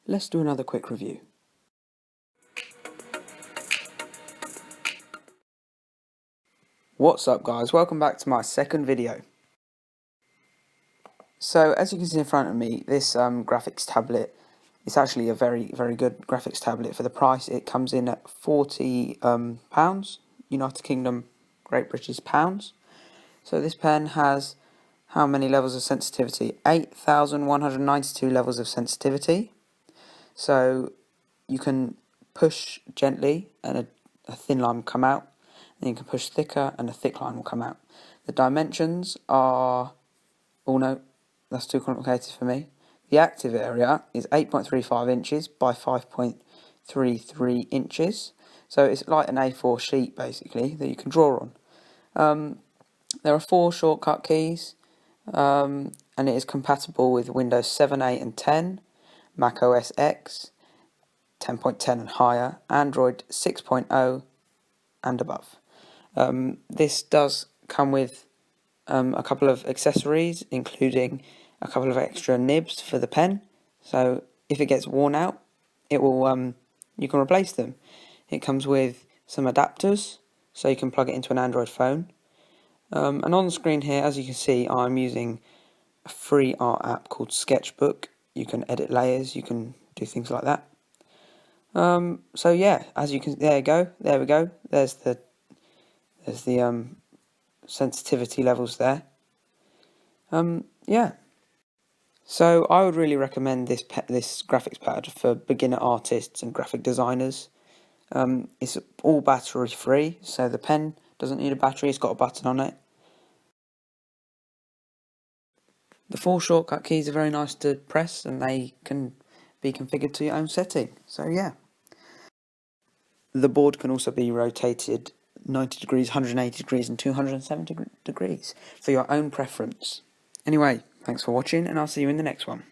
let's do another quick review. What's up guys, welcome back to my second video. So as you can see in front of me, this graphics tablet is actually a very good graphics tablet for the price. It comes in at £40, United Kingdom, Great British pounds. So this pen has how many levels of sensitivity? 8,192 levels of sensitivity. So you can push gently and a thin line will come out, and you can push thicker and a thick line will come out. The dimensions are, oh no, that's too complicated for me. The active area is 8.35 inches by 5.33 inches. So it's like an A4 sheet basically that you can draw on. There are 4 shortcut keys, and it is compatible with Windows 7, 8 and 10, Mac OS X, 10.10 and higher, Android 6.0 and above. This does come with a couple of accessories, including a couple of extra nibs for the pen. So if it gets worn out, it will you can replace them. It comes with some adapters, so you can plug it into an Android phone. And on the screen here, as you can see, I'm using a free art app called Sketchbook. You can edit layers, you can do things like that. So yeah, as you can, there we go. There's the sensitivity levels there. Yeah. So I would really recommend this graphics pad for beginner artists and graphic designers. It's all battery free, so the pen doesn't need a battery. It's got a button on it. The 4 shortcut keys are very nice to press, and they can be configured to your own setting. So yeah. The board can also be rotated 90 degrees, 180 degrees and 270 degrees for your own preference. Anyway, thanks for watching and I'll see you in the next one.